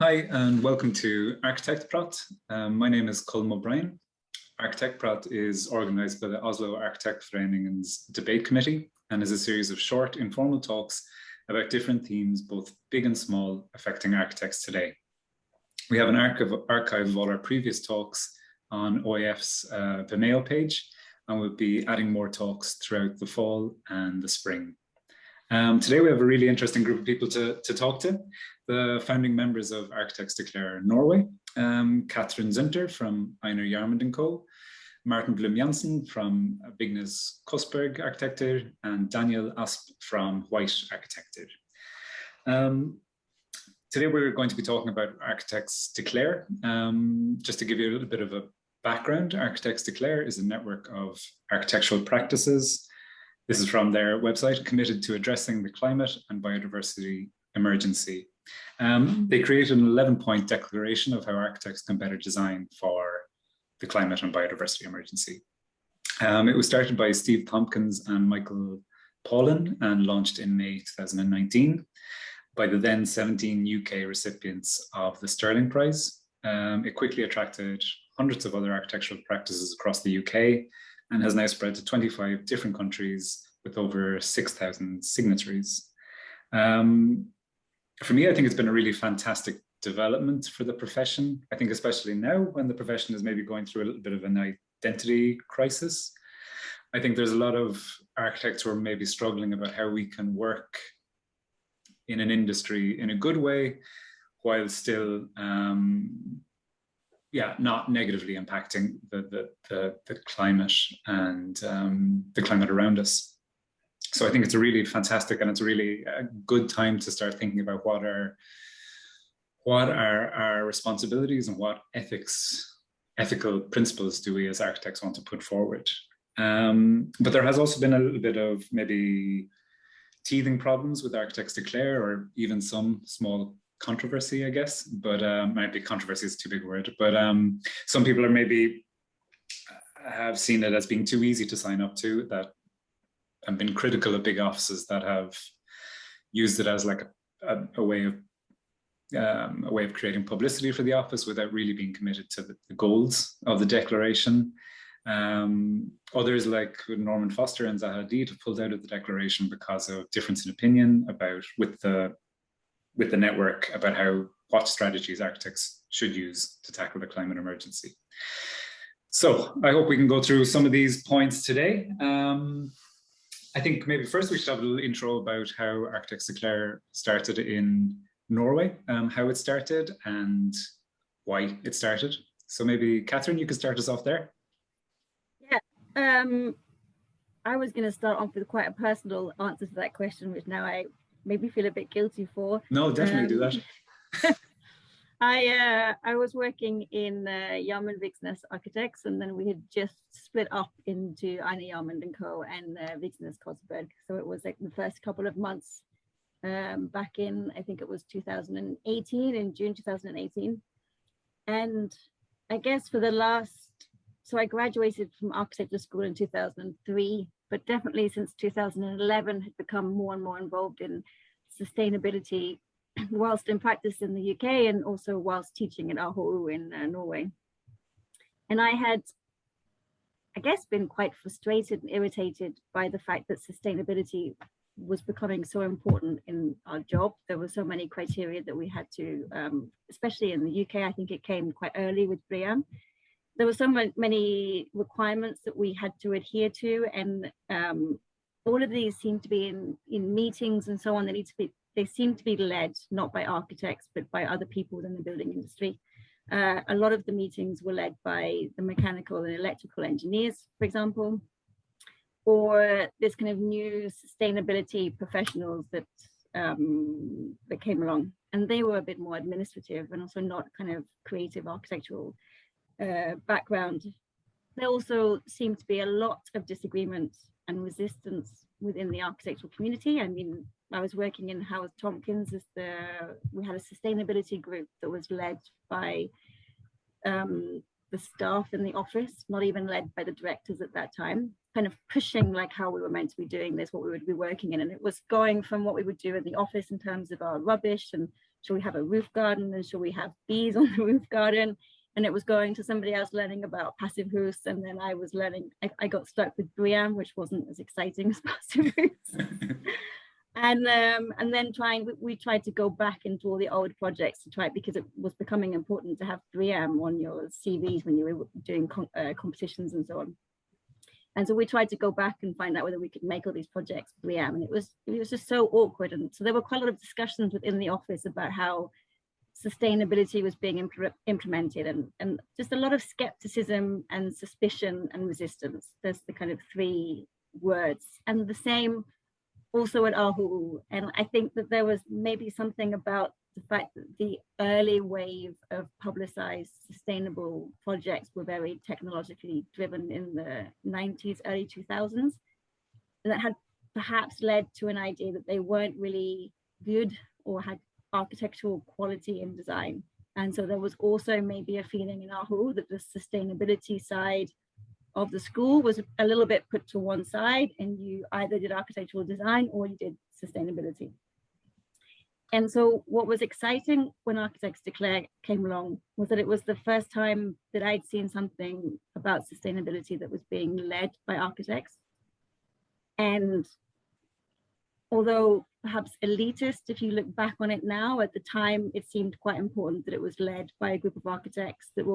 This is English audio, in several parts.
Hi, and welcome to Arkitektprat. My name is Colm O'Brien. Arkitektprat is organised by the Oslo Arkitektforeningen's debate committee and is a series of short, informal talks about different themes, both big and small, affecting architects today. We have an archive of all our previous talks on OAF's Vimeo page, and we'll be adding more talks throughout the fall and the spring. Today we have a really interesting group of people to talk to. The founding members of Architects Declare Norway, Katrin Zünter from Einar Jarmund & Co, Martin Blum Jansen from Vignes Kostberg Arkitekter, and Daniel Asp from White Arkitekter. Today we're going to be talking about Architects Declare. Just to give you a little bit of a background, Architects Declare is a network of architectural practices. This is from their website, committed to addressing the climate and biodiversity emergency. They created an 11-point declaration of how architects can better design for the climate and biodiversity emergency. It was started by Steve Tompkins and Michael Paulin and launched in May 2019 by the then 17 UK recipients of the Sterling Prize. It quickly attracted hundreds of other architectural practices across the UK and has now spread to 25 different countries with over 6,000 signatories. For me, I think it's been a really fantastic development for the profession. I think especially now when the profession is maybe going through a little bit of an identity crisis. I think there's a lot of architects who are maybe struggling about how we can work in an industry in a good way while still not negatively impacting the climate and the climate around us. So I think it's a really fantastic and it's a really good time to start thinking about what are our responsibilities and what ethical principles do we as architects want to put forward. But there has also been a little bit of maybe teething problems with Architects Declare, or even some small controversy, I guess, but maybe controversy is too big a word, but some people are maybe have seen it as being too easy to sign up to, that and been critical of big offices that have used it as like a way of creating publicity for the office without really being committed to the goals of the declaration. Others like Norman Foster and Zaha Hadid have pulled out of the declaration because of difference in opinion with the network about what strategies architects should use to tackle the climate emergency. So I hope we can go through some of these points today. I think maybe first we should have a little intro about how Architects Declare started in Norway, how it started and why it started. So maybe Katrin, you can start us off there. Yeah, I was going to start off with quite a personal answer to that question, which now I maybe feel a bit guilty for. No, definitely do that. I was working in Jarmund Vignes Architects, and then we had just split up into Einar Jarmund & Co and Vignes Kostberg. So it was like the first couple of months back in, I think it was 2018, in June 2018. And I guess so I graduated from architecture school in 2003, but definitely since 2011 had become more and more involved in sustainability whilst in practice in the UK and also whilst teaching at Aarhus in Norway. And I had, I guess, been quite frustrated and irritated by the fact that sustainability was becoming so important in our job. There were so many criteria that we had to, especially in the UK, I think it came quite early with BREEAM. There were so many requirements that we had to adhere to, and all of these seem to be in meetings and so on. They seem to be led not by architects, but by other people within the building industry. A lot of the meetings were led by the mechanical and electrical engineers, for example, or this kind of new sustainability professionals that came along. And they were a bit more administrative and also not kind of creative architectural background. There also seemed to be a lot of disagreement and resistance within the architectural community. I mean, I was working in Howard Tompkins we had a sustainability group that was led by the staff in the office, not even led by the directors at that time, kind of pushing like how we were meant to be doing this, what we would be working in. And it was going from what we would do in the office in terms of our rubbish and should we have a roof garden, and should we have bees on the roof garden? And it was going to somebody else learning about passive roofs, and then I was learning, I got stuck with BREEAM, which wasn't as exciting as passive roofs. And then we tried to go back into all the old projects to try it, because it was becoming important to have BREEAM on your CVs when you were doing competitions and so on. And so we tried to go back and find out whether we could make all these projects BREEAM, and it was just so awkward. And so there were quite a lot of discussions within the office about how sustainability was being implemented, and just a lot of skepticism and suspicion and resistance. There's the kind of three words, and the same also at Aarhus. And I think that there was maybe something about the fact that the early wave of publicized sustainable projects were very technologically driven in the 90s, early 2000s, and that had perhaps led to an idea that they weren't really good or had architectural quality in design. And so there was also maybe a feeling in Aarhus that the sustainability side of the school was a little bit put to one side, and you either did architectural design or you did sustainability. And so what was exciting when Arkitektprat came along was that it was the first time that I'd seen something about sustainability that was being led by architects. And although perhaps elitist, if you look back on it now, at the time it seemed quite important that it was led by a group of architects that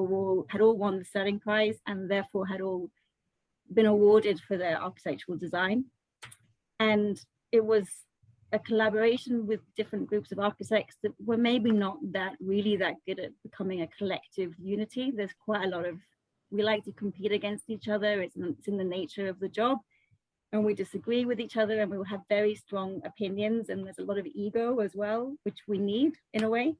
had all won the Sterling Prize, and therefore had all been awarded for their architectural design. And it was a collaboration with different groups of architects that were maybe not really that good at becoming a collective unity. There's quite a lot of, we like to compete against each other. It's in the nature of the job. And we disagree with each other, and we will have very strong opinions, and there's a lot of ego as well, which we need in a way.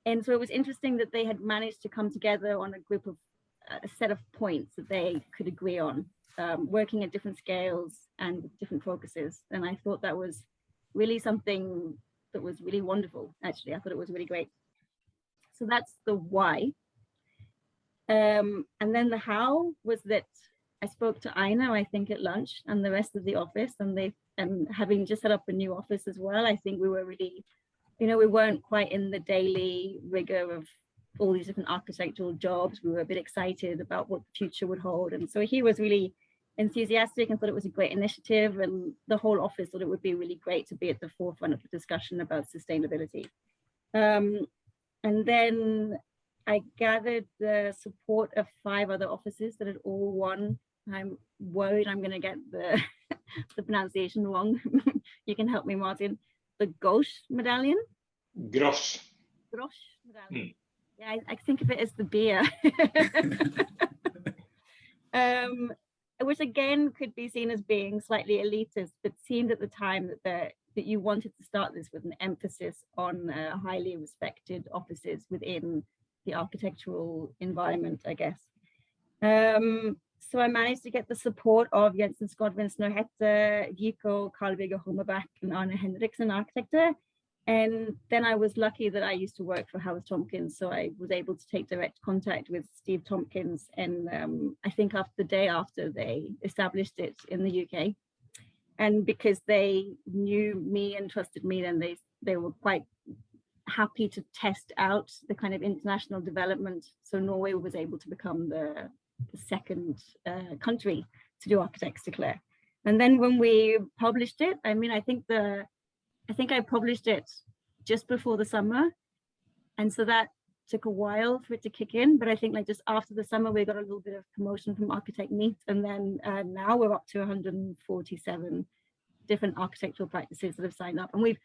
And so it was interesting that they had managed to come together on a set of points that they could agree on, working at different scales and with different focuses. And I thought that was really something that was really wonderful, actually. I thought it was really great. So that's the why. And then the how was that I spoke to Aina, I think, at lunch, and the rest of the office, and having just set up a new office as well, I think we were really, we weren't quite in the daily rigor of all these different architectural jobs. We were a bit excited about what the future would hold. And so he was really enthusiastic and thought it was a great initiative, and the whole office thought it would be really great to be at the forefront of the discussion about sustainability. And then I gathered the support of 5 other offices that had all won. I'm worried I'm going to get the pronunciation wrong. You can help me, Martin. The Gauche medallion? Grosch. Grosch medallion. Yeah, I think of it as the beer. Which again could be seen as being slightly elitist, but seemed at the time that you wanted to start this with an emphasis on highly respected offices within the architectural environment, I guess. So I managed to get the support of Jensen Skodvin Snøhette, Vico, Carl Viggo Holmebæk, and Arne Henriksen, Arkitekter. And then I was lucky that I used to work for Howard Tompkins, so I was able to take direct contact with Steve Tompkins. And I think the day after they established it in the UK, and because they knew me and trusted me, then they were quite happy to test out the kind of international development. So Norway was able to become the second country to do Arkitektprat. And then when we published it, I mean, I think I published it just before the summer, and so that took a while for it to kick in. But I think just after the summer, we got a little bit of promotion from Architect Meet, and then now we're up to 147 different architectural practices that have signed up, and we've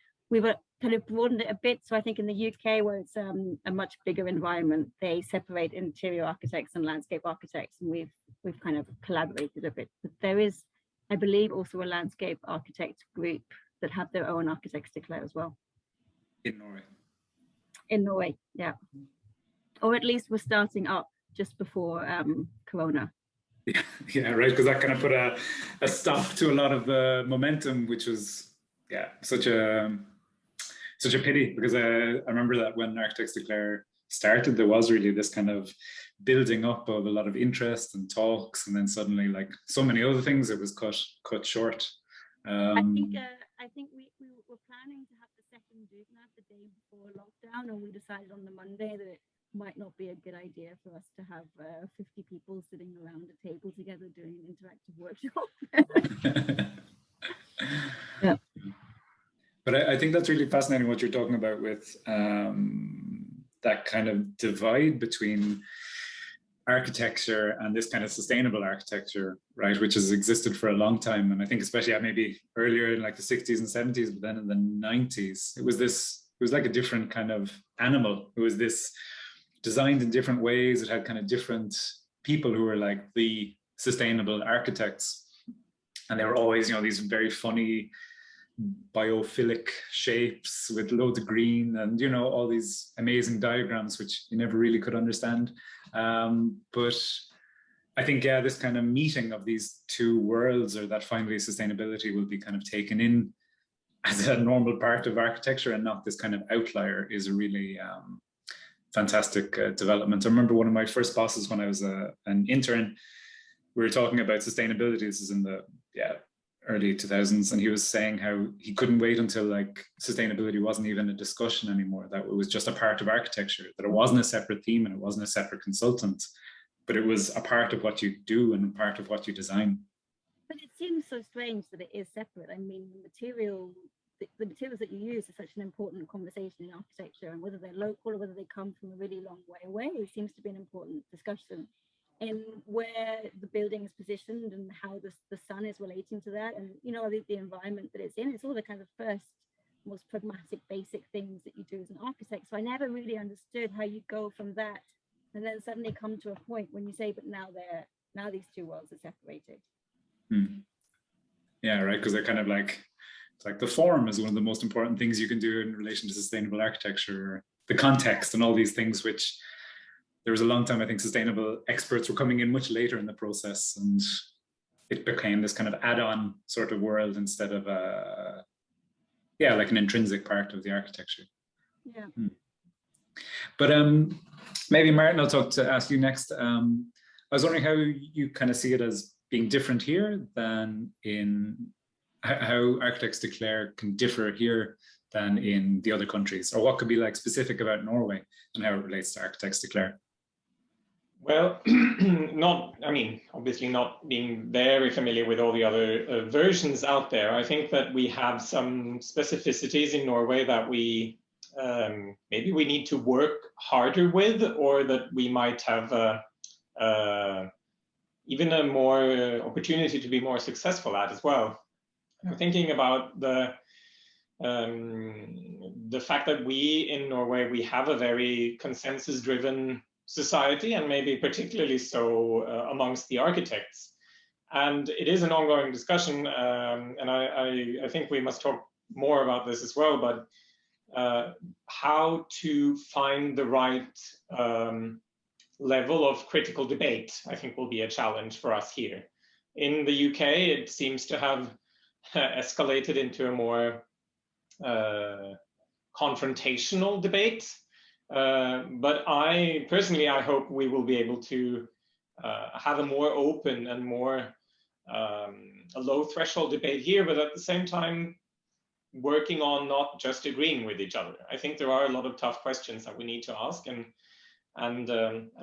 kind of broadened it a bit. So I think in the UK, where it's a much bigger environment, they separate interior architects and landscape architects, and we've kind of collaborated a bit. But there is, I believe, also a landscape architect group that have their own Arkitektprat as well. In Norway. In Norway, yeah. Or at least we're starting up just before Corona. Yeah, right, because that kind of put a stop to a lot of the momentum, which was such a pity, because I remember that when Arkitektprat started, there was really this kind of building up of a lot of interest and talks, and then suddenly, like so many other things, it was cut short. I I think we were planning to have the second Dugna the day before lockdown, and we decided on the Monday that it might not be a good idea for us to have 50 people sitting around a table together doing an interactive workshop. Yeah. But I think that's really fascinating what you're talking about with that kind of divide between architecture and this kind of sustainable architecture, right, which has existed for a long time. And I think especially maybe earlier in like the 60s and 70s, but then in the 90s, it was like a different kind of animal. It was this designed in different ways. It had kind of different people who were like the sustainable architects. And they were always, these very funny biophilic shapes with loads of green and, all these amazing diagrams, which you never really could understand. But I think, this kind of meeting of these two worlds, or that finally sustainability will be kind of taken in as a normal part of architecture and not this kind of outlier, is a really fantastic development. I remember one of my first bosses when I was an intern, we were talking about sustainability. This is in the early 2000s, and he was saying how he couldn't wait until like sustainability wasn't even a discussion anymore, that it was just a part of architecture, that it wasn't a separate theme and it wasn't a separate consultant, but it was a part of what you do and part of what you design. But it seems so strange that it is separate. I mean, the materials that you use is such an important conversation in architecture, and whether they're local or whether they come from a really long way away, it seems to be an important discussion. In where the building is positioned and how the sun is relating to that, and the environment that it's in. It's all the kind of first, most pragmatic, basic things that you do as an architect. So I never really understood how you go from that and then suddenly come to a point when you say, but now these two worlds are separated. Yeah, right. Because they're kind of like, it's like the form is one of the most important things you can do in relation to sustainable architecture, the context and all these things, which there was a long time, I think sustainable experts were coming in much later in the process, and it became this kind of add-on sort of world instead of like an intrinsic part of the architecture. Yeah. But maybe Martin, I'll ask you next. I was wondering how you kind of see it as being different here than in how Architects Declare can differ here than in the other countries, or what could be like specific about Norway and how it relates to Architects Declare. Well, obviously not being very familiar with all the other versions out there. I think that we have some specificities in Norway that we maybe we need to work harder with, or that we might have even a more opportunity to be more successful at as well. I'm thinking about the fact that we in Norway, we have a very consensus-driven society, and maybe particularly so amongst the architects. And it is an ongoing discussion, and I think we must talk more about this as well, but how to find the right level of critical debate, I think, will be a challenge for us here. In the UK, it seems to have escalated into a more confrontational debate. But I personally hope we will be able to have a more open and more a low threshold debate here, but at the same time working on not just agreeing with each other. I think there are a lot of tough questions that we need to ask, and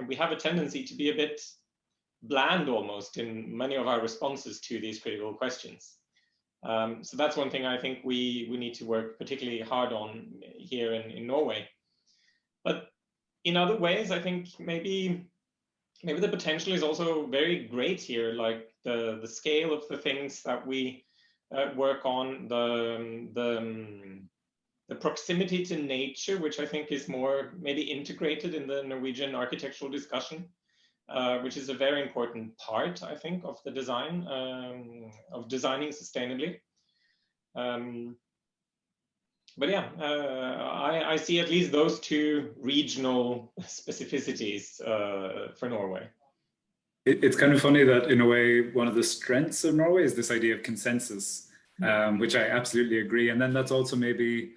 we have a tendency to be a bit bland almost in many of our responses to these critical questions. So that's one thing I think we need to work particularly hard on here in Norway. But in other ways, I think maybe the potential is also very great here, like the scale of the things that we work on, the proximity to nature, which I think is more maybe integrated in the Norwegian architectural discussion, which is a very important part, I think, of the design, of designing sustainably. But yeah, I see at least those two regional specificities for Norway. It's kind of funny that in a way, one of the strengths of Norway is this idea of consensus, which I absolutely agree. And then that's also maybe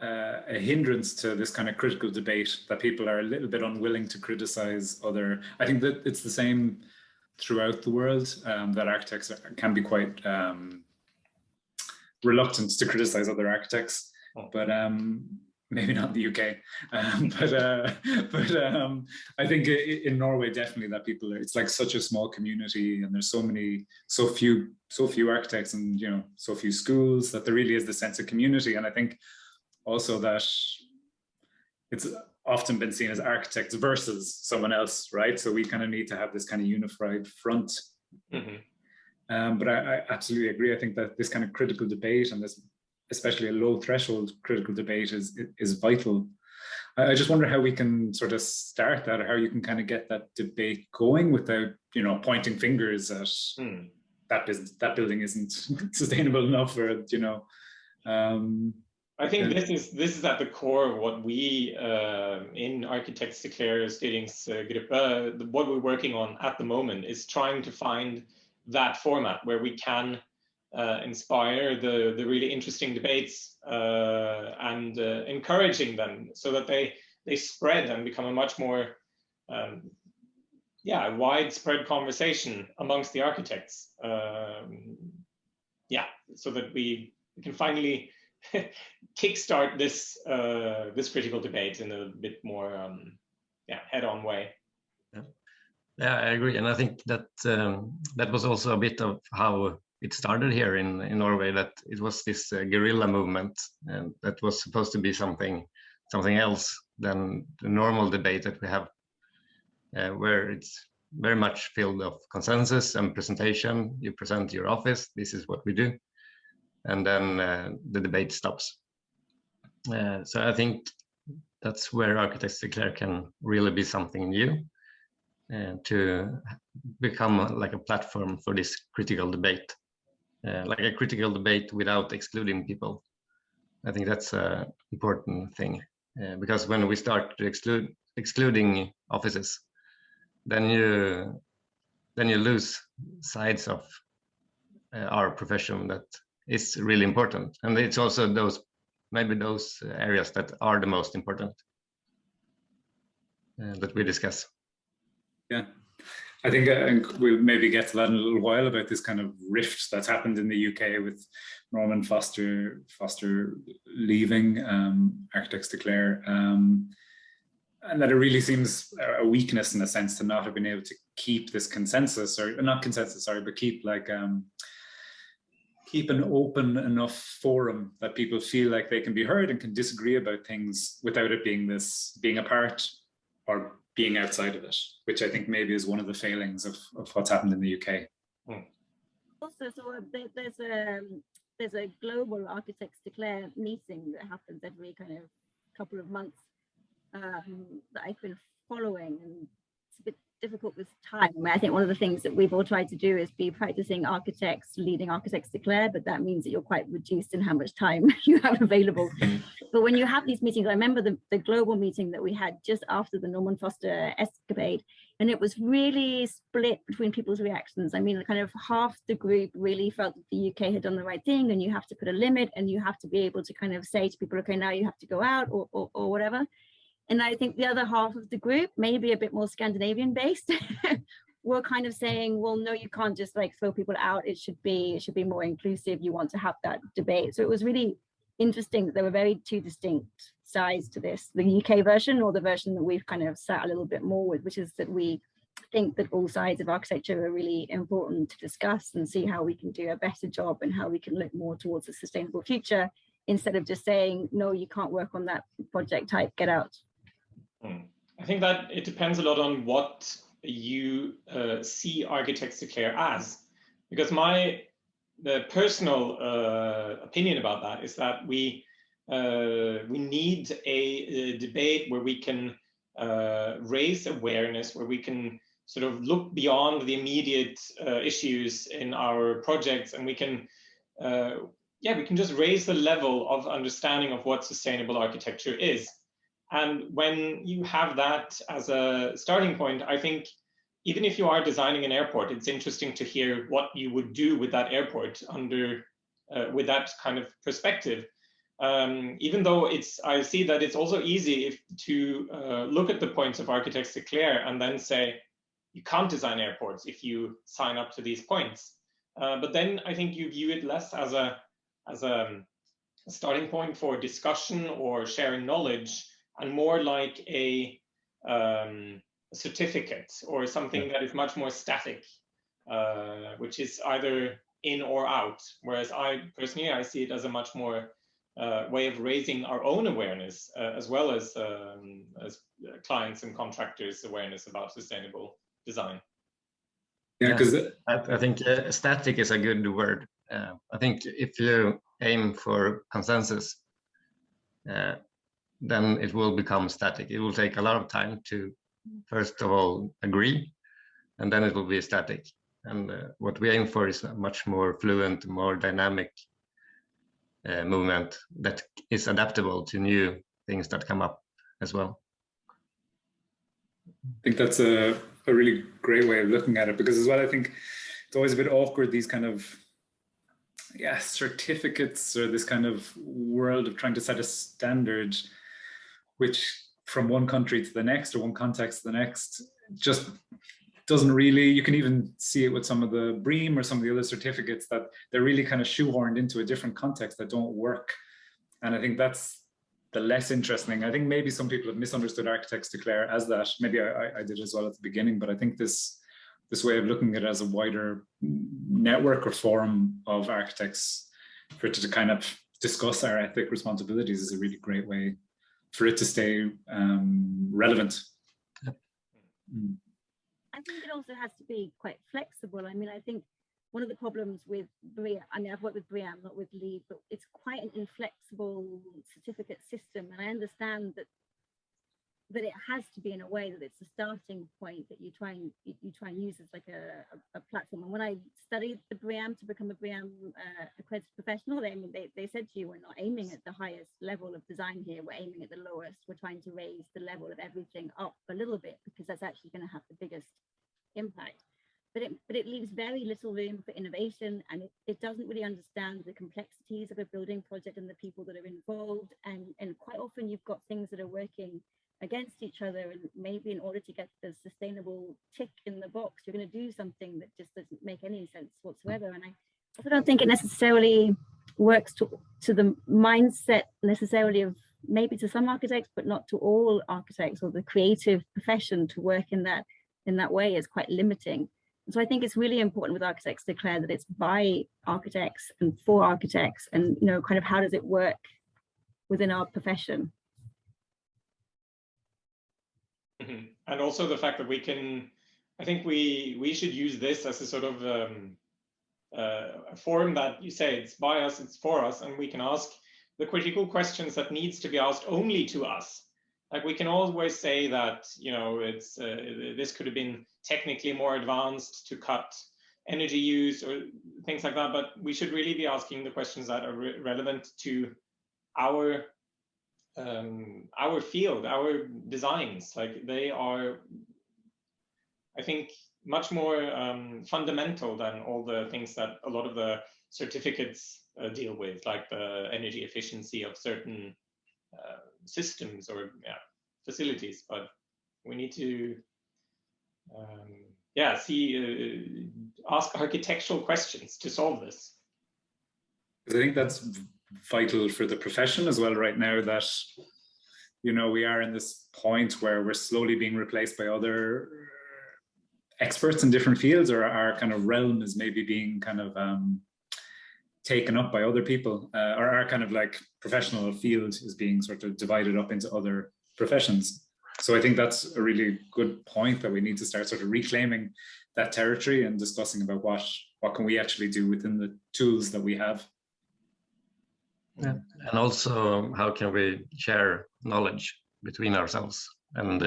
a hindrance to this kind of critical debate, that people are a little bit unwilling to criticize other. I think that it's the same throughout the world, that architects can be quite reluctant to criticize other architects, but maybe not in the UK. I think in Norway, definitely that people are, it's like such a small community, and there's so few architects, and you know, so few schools, that there really is the sense of community. And I think also that it's often been seen as architects versus someone else, right? So we kind of need to have this kind of unified front. But I absolutely agree. I think that this kind of critical debate, and this, especially a low threshold critical debate, is vital. I just wonder how we can sort of start that, or how you can kind of get that debate going without, you know, pointing fingers at that building isn't sustainable enough, or, you know. I think this is at the core of what we in Architects Declare Styringsgruppe, what we're working on at the moment is trying to find that format where we can inspire the really interesting debates and encouraging them, so that they spread and become a much more widespread conversation amongst the architects. So that we can finally kickstart this critical debate in a bit more head-on way. Yeah, I agree, and I think that that was also a bit of how it started here in Norway. That it was this guerrilla movement, and that was supposed to be something else than the normal debate that we have, where it's very much filled of consensus and presentation. You present your office, this is what we do, and then the debate stops. So I think that's where Architects Declare can really be something new, to become like a platform for this critical debate, like a critical debate without excluding people. I think that's an important thing, because when we start to excluding offices, then you lose sides of our profession that is really important, and it's also those areas that are the most important that we discuss. Yeah, I think we'll maybe get to that in a little while, about this kind of rift that's happened in the UK with Norman Foster leaving Architects Declare, and that it really seems a weakness in a sense to not have been able to keep this consensus, or not consensus, sorry, but keep like keep an open enough forum that people feel like they can be heard and can disagree about things without it being a part or being outside of it, which I think maybe is one of the failings of what's happened in the UK. Also, so there's a global Architects Declare meeting that happens every kind of couple of months that I've been following, and it's a bit difficult with time. I think one of the things that we've all tried to do is be practicing architects, leading Architects Declare, but that means that you're quite reduced in how much time you have available. But when you have these meetings, I remember the global meeting that we had just after the Norman Foster escapade, and it was really split between people's reactions. I mean, kind of half the group really felt that the UK had done the right thing, and you have to put a limit, and you have to be able to kind of say to people, okay, now you have to go out, or whatever. And I think the other half of the group, maybe a bit more Scandinavian based, were kind of saying, well, no, you can't just like throw people out. It should be more inclusive. You want to have that debate. So it was really interesting that there were two distinct sides to this, the UK version, or the version that we've kind of sat a little bit more with, which is that we think that all sides of architecture are really important to discuss and see how we can do a better job, and how we can look more towards a sustainable future, instead of just saying, no, you can't work on that project type, get out. I think that it depends a lot on what you see Architects Declare as, because the personal opinion about that is that we need a debate where we can raise awareness, where we can sort of look beyond the immediate issues in our projects, and we can just raise the level of understanding of what sustainable architecture is. And when you have that as a starting point, I think even if you are designing an airport, it's interesting to hear what you would do with that airport with that kind of perspective. Even though I see that it's also easy to look at the points of Architects Declare and then say, you can't design airports if you sign up to these points. But then I think you view it less as as a starting point for discussion or sharing knowledge, and more like a certificate or something that is much more static, which is either in or out. Whereas I see it as a much more way of raising our own awareness, as well as clients and contractors' awareness about sustainable design. Yeah, because I think static is a good word. I think if you aim for consensus, then it will become static. It will take a lot of time to, first of all, agree, and then it will be static. And what we aim for is a much more fluent, more dynamic movement that is adaptable to new things that come up as well. I think that's a really great way of looking at it, because as well, I think it's always a bit awkward, these kind of certificates, or this kind of world of trying to set a standard, which from one country to the next or one context to the next just doesn't really, you can even see it with some of the BREEAM or some of the other certificates, that they're really kind of shoehorned into a different context that don't work. And I think that's the less interesting. I think maybe some people have misunderstood Arkitektprat as that. Maybe I did as well at the beginning, but I think this way of looking at it as a wider network or forum of architects for it to kind of discuss our ethic responsibilities is a really great way for it to stay relevant. I think it also has to be quite flexible. I mean, I think one of the problems with BREEAM, I mean, I've worked with BREEAM, not with LEED, but it's quite an inflexible certificate system. And I understand that it has to be in a way that it's a starting point that you try and use as like a platform. And when I studied the BREEAM to become a BREEAM accredited professional, they said to you, we're not aiming at the highest level of design here, we're aiming at the lowest. We're trying to raise the level of everything up a little bit, because that's actually going to have the biggest impact. But it leaves very little room for innovation, and it doesn't really understand the complexities of a building project and the people that are involved. And quite often you've got things that are working against each other, and maybe in order to get the sustainable tick in the box, you're going to do something that just doesn't make any sense whatsoever. And I also don't think it necessarily works to the mindset necessarily of, maybe to some architects, but not to all architects, or the creative profession to work in that way is quite limiting. And so I think it's really important with Arkitektprat that it's by architects and for architects, and kind of how does it work within our profession. And also the fact that we can, I think we should use this as a sort of a forum that you say it's by us, it's for us, and we can ask the critical questions that needs to be asked only to us. Like, we can always say that, it's this could have been technically more advanced to cut energy use or things like that, but we should really be asking the questions that are relevant to our field, our designs. Like, they are, I think, much more fundamental than all the things that a lot of the certificates deal with, like the energy efficiency of certain systems or facilities. But we need to ask architectural questions to solve this. I think that's vital for the profession as well right now, that we are in this point where we're slowly being replaced by other experts in different fields, or our kind of realm is maybe being kind of taken up by other people, or our kind of like professional field is being sort of divided up into other professions. So I think that's a really good point, that we need to start sort of reclaiming that territory and discussing about what can we actually do within the tools that we have. Yeah. And also, how can we share knowledge between ourselves and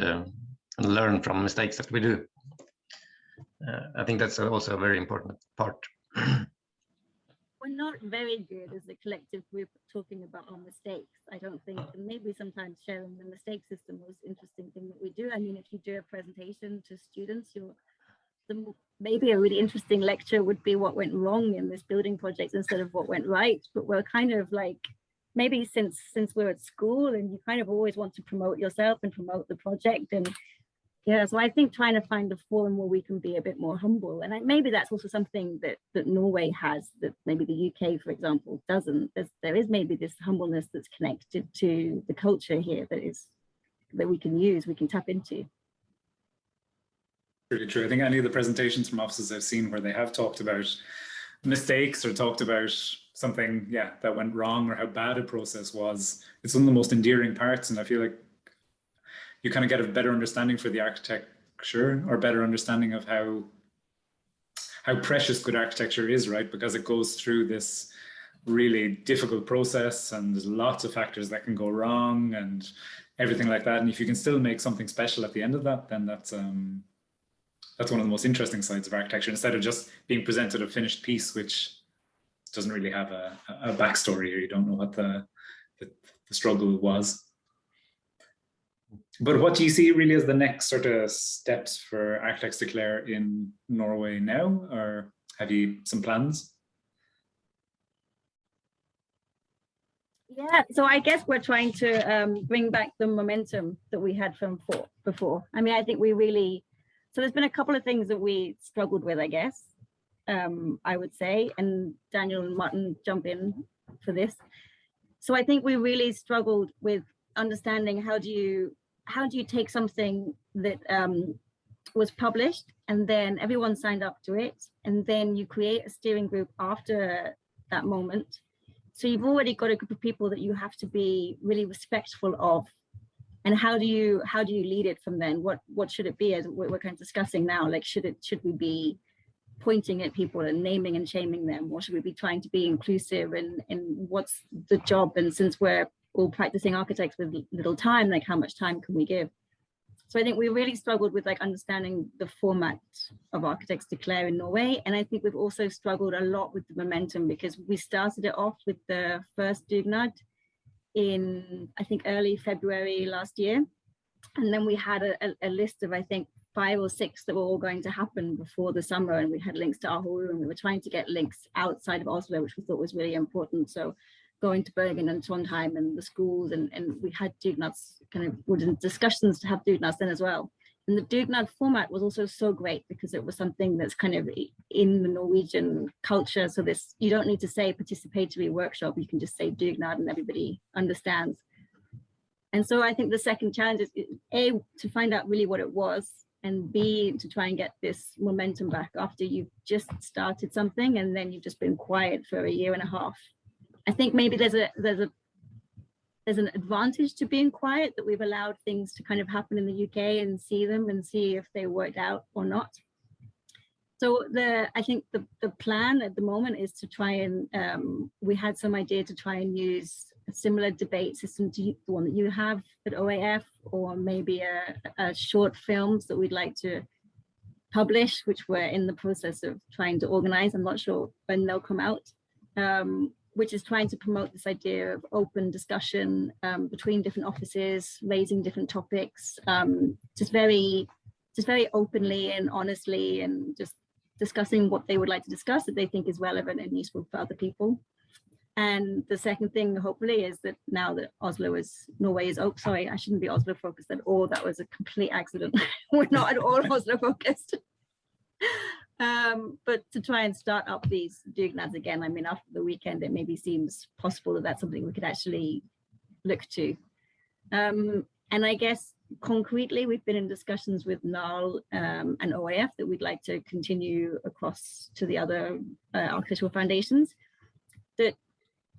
learn from mistakes that we do? I think that's also a very important part. We're not very good as a collective group talking about our mistakes, I don't think. And maybe sometimes sharing the mistake system was an interesting thing that we do. I mean, if you do a presentation to students, maybe a really interesting lecture would be what went wrong in this building project instead of what went right. But we're kind of like, maybe since we're at school, and you kind of always want to promote yourself and promote the project, and Yeah, so I think trying to find a forum where we can be a bit more humble, and maybe that's also something that Norway has that maybe the UK, for example, doesn't. There is maybe this humbleness that's connected to the culture here that we can use, we can tap into. Really true. I think any of the presentations from offices I've seen where they have talked about mistakes or talked about something, yeah, that went wrong or how bad a process was, it's one of the most endearing parts. And I feel like you kind of get a better understanding for the architecture, or better understanding of how precious good architecture is, right? Because it goes through this really difficult process and there's lots of factors that can go wrong and everything like that. And if you can still make something special at the end of that, then that's one of the most interesting sides of architecture, instead of just being presented a finished piece which doesn't really have a backstory, or you don't know what the struggle was. But what do you see really as the next sort of steps for Arkitektprat in Norway now, or have you some plans? Yeah, so I guess we're trying to bring back the momentum that we had from before. I mean, I think so there's been a couple of things that we struggled with, I guess, I would say, and Daniel and Martin jump in for this. So I think we really struggled with understanding how do you take something that was published and then everyone signed up to it, and then you create a steering group after that moment. So you've already got a group of people that you have to be really respectful of. And how do you lead it from then? What should it be, as we're kind of discussing now? Like, should we be pointing at people and naming and shaming them, or should we be trying to be inclusive, and what's the job? And since we're all practicing architects with little time, like how much time can we give? So I think we really struggled with like understanding the format of Arkitektprat in Norway. And I think we've also struggled a lot with the momentum, because we started it off with the first dugnad in, I think, early February last year. And then we had a list of, I think, 5 or 6 that were all going to happen before the summer. And we had links to Aarhus, and we were trying to get links outside of Oslo, which we thought was really important. So going to Bergen and Trondheim and the schools, and we had dugnads, kind of wooden discussions to have dugnads then as well. And the dugnad format was also so great because it was something that's kind of in the Norwegian culture. So you don't need to say participatory workshop, you can just say dugnad and everybody understands. And so I think the second challenge is A, to find out really what it was, and B, to try and get this momentum back after you've just started something and then you've just been quiet for a year and a half. I think maybe there's an advantage to being quiet, that we've allowed things to kind of happen in the UK and see them and see if they worked out or not. So I think the plan at the moment is to try and, we had some idea to try and use a similar debate system to the one that you have at OAF, or maybe a short films that we'd like to publish, which we're in the process of trying to organize. I'm not sure when they'll come out. Which is trying to promote this idea of open discussion between different offices, raising different topics, just very openly and honestly, and just discussing what they would like to discuss that they think is relevant and useful for other people. And the second thing, hopefully, is that now that Norway is open, sorry, I shouldn't be Oslo focused at all. That was a complete accident. We're not at all Oslo focused. But to try and start up these dugnads again, I mean, after the weekend, it maybe seems possible that that's something we could actually look to. And I guess concretely, we've been in discussions with NAL and OAF that we'd like to continue across to the other architectural foundations. That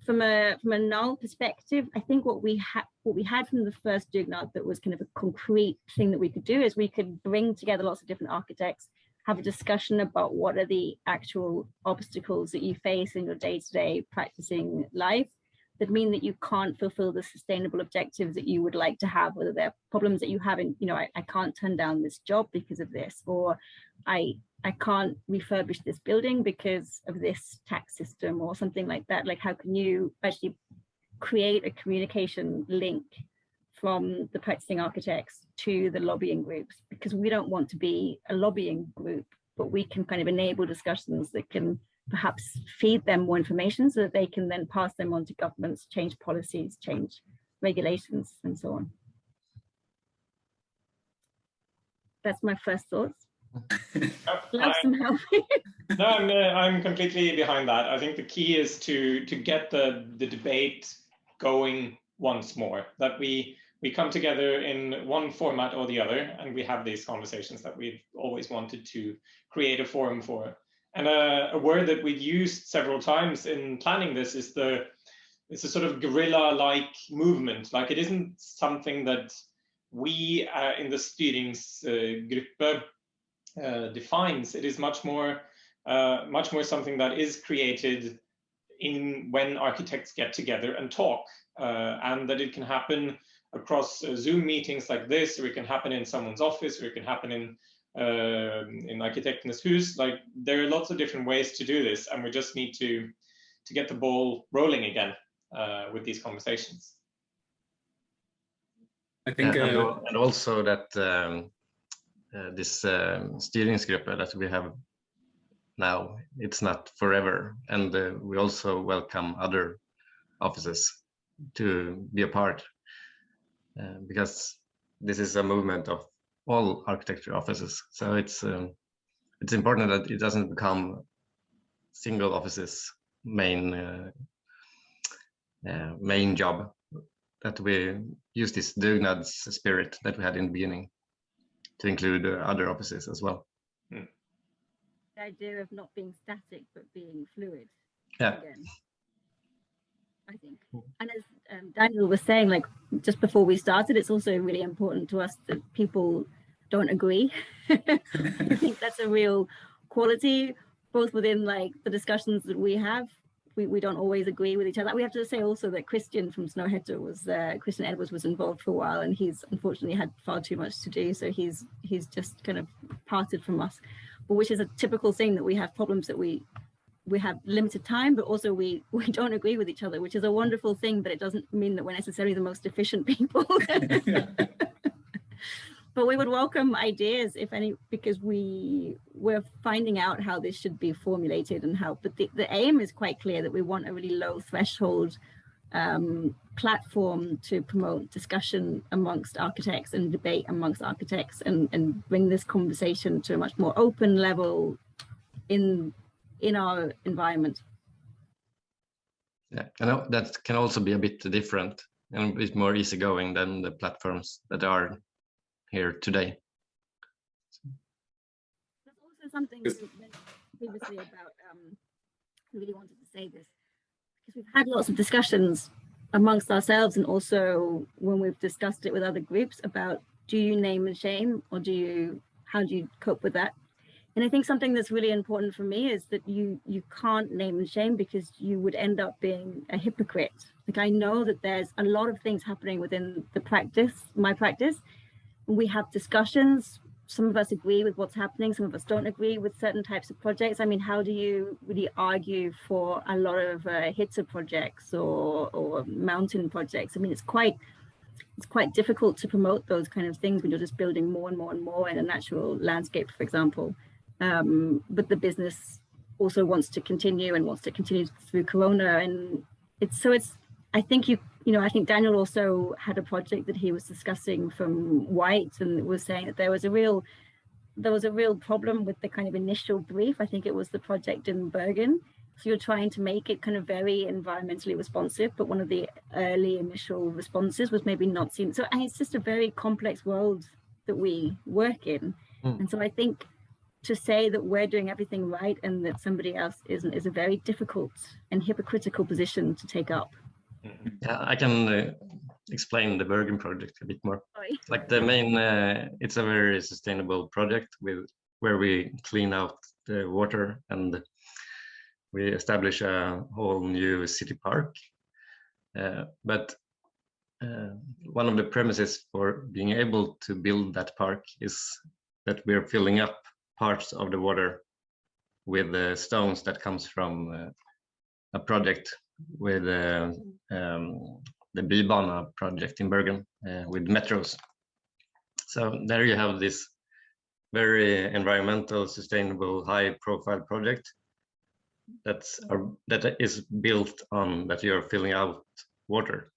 from a NAL perspective, I think what we had from the first dugnad that was kind of a concrete thing that we could do is we could bring together lots of different architects, have a discussion about what are the actual obstacles that you face in your day-to-day practicing life that mean that you can't fulfill the sustainable objectives that you would like to have, whether they're problems that you have in, I can't turn down this job because of this, or I can't refurbish this building because of this tax system, or something like that. Like, how can you actually create a communication link from the practicing architects to the lobbying groups? Because we don't want to be a lobbying group, but we can kind of enable discussions that can perhaps feed them more information so that they can then pass them on to governments, change policies, change regulations, and so on. That's my first thoughts. Yep, Love some help. No, I'm completely behind that. I think the key is to get the debate going once more, that we come together in one format or the other, and we have these conversations that we've always wanted to create a forum for. And a word that we've used several times in planning this is it's a sort of guerrilla-like movement. Like, it isn't something that we in the styringsgruppe defines. It is much more something that is created when architects get together and talk, and that it can happen across Zoom meetings like this, or it can happen in someone's office, or it can happen in Arkitektens Hus. Like, there are lots of different ways to do this, and we just need to get the ball rolling again with these conversations. I think, and also that this styringsgruppe that we have now, it's not forever, and we also welcome other offices to be a part, because this is a movement of all architecture offices. So it's important that it doesn't become single offices main job, that we use this dugnads spirit that we had in the beginning to include other offices as well. The idea of not being static but being fluid. Yeah. Again, I think. And as Daniel was saying, like just before we started, it's also really important to us that people don't agree. I think that's a real quality, both within like the discussions that we have. We don't always agree with each other. We have to say also that Christian from Snøhetta Christian Edwards was involved for a while, and he's unfortunately had far too much to do, so he's just kind of parted from us. But which is a typical thing, that we have problems, that we have limited time, but also we don't agree with each other, which is a wonderful thing, but it doesn't mean that we're necessarily the most efficient people. But we would welcome ideas, if any, because we're finding out how this should be formulated and how, but the aim is quite clear, that we want a really low threshold platform to promote discussion amongst architects and debate amongst architects, and bring this conversation to a much more open level in our environment. Yeah, I know that can also be a bit different and a bit more easygoing than the platforms that are here today. There's also something you mentioned previously about, I really wanted to say this, because we've had lots of discussions amongst ourselves, and also when we've discussed it with other groups, about, do you name and shame, or how do you cope with that? And I think something that's really important for me is that you can't name and shame, because you would end up being a hypocrite. Like, I know that there's a lot of things happening within my practice. We have discussions. Some of us agree with what's happening. Some of us don't agree with certain types of projects. I mean, how do you really argue for a lot of Hitze projects or mountain projects? I mean, it's quite difficult to promote those kind of things when you're just building more and more and more in a natural landscape, for example. But the business also wants to continue, and wants to continue through Corona, and I think I think Daniel also had a project that he was discussing from White, and was saying that there was a real problem with the kind of initial brief. I think it was the project in Bergen. So you're trying to make it kind of very environmentally responsive, but one of the early initial responses was maybe not seen. So, and it's just a very complex world that we work in. And so I think to say that we're doing everything right and that somebody else isn't is a very difficult and hypocritical position to take up. Yeah, I can explain the Bergen project a bit more. Sorry. Like the main, it's a very sustainable project where we clean out the water, and we establish a whole new city park. But one of the premises for being able to build that park is that we're filling up parts of the water with the stones that comes from a project with the Bybana project in Bergen with metros. So there you have this very environmental, sustainable, high-profile project that is built on that you're filling out water,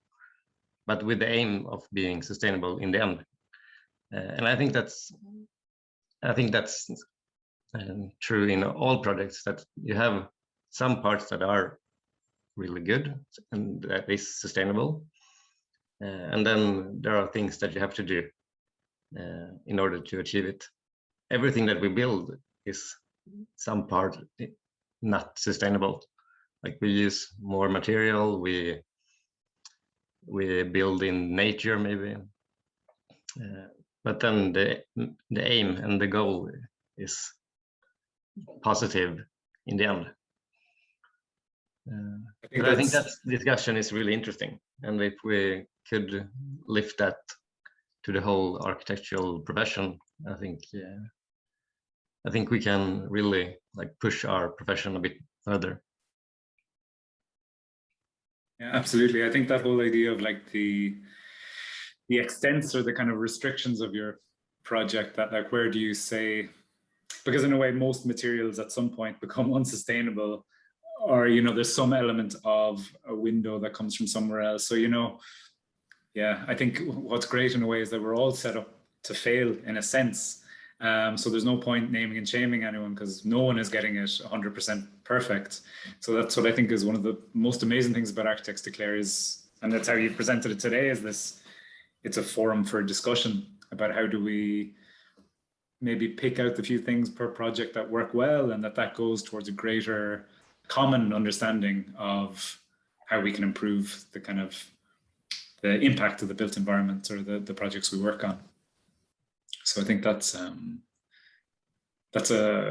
but with the aim of being sustainable in the end. And I think that's I think that's true in all projects, that you have some parts that are really good and that is sustainable. And then there are things that you have to do in order to achieve it. Everything that we build is some part not sustainable. Like we use more material, we build in nature maybe. But then the aim and the goal is positive in the end. I think that discussion is really interesting, and if we could lift that to the whole architectural profession, I think we can really like push our profession a bit further. Yeah, absolutely. I think that whole idea of like the extents or the kind of restrictions of your project, that like where do you say, because in a way most materials at some point become unsustainable, or there's some element of a window that comes from somewhere else. So yeah, I think what's great in a way is that we're all set up to fail in a sense. So there's no point naming and shaming anyone, because no one is getting it 100% perfect. So that's what I think is one of the most amazing things about Architects Declare is, and that's how you've presented it today, is this, it's a forum for discussion about how do we maybe pick out the few things per project that work well, and that goes towards a greater common understanding of how we can improve the kind of the impact of the built environment or the projects we work on. So I think that's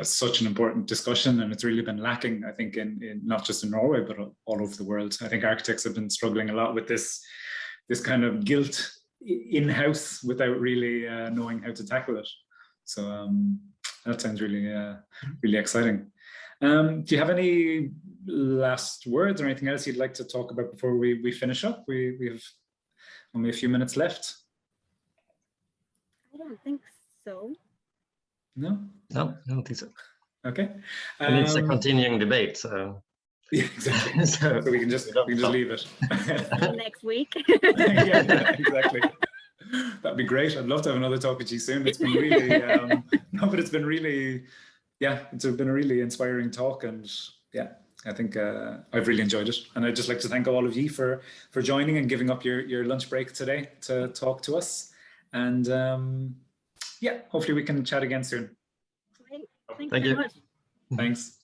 such an important discussion, and it's really been lacking, I think, in not just in Norway, but all over the world. I think architects have been struggling a lot with this kind of guilt in-house without really knowing how to tackle it. So that sounds really, really exciting. Do you have any last words or anything else you'd like to talk about before we finish up? We have only a few minutes left. I don't think so. No? No, I don't think so. Okay. And it's a continuing debate, so. Yeah, exactly. so we can just leave it. Next week. Yeah, exactly. That'd be great. I'd love to have another talk with you soon. It's been really, no, but it's been really, yeah, it's been a really inspiring talk, and yeah, I think I've really enjoyed it. And I'd just like to thank all of you for joining and giving up your lunch break today to talk to us. And yeah, hopefully we can chat again soon. Great. Thank you Thank very you. much. Thanks.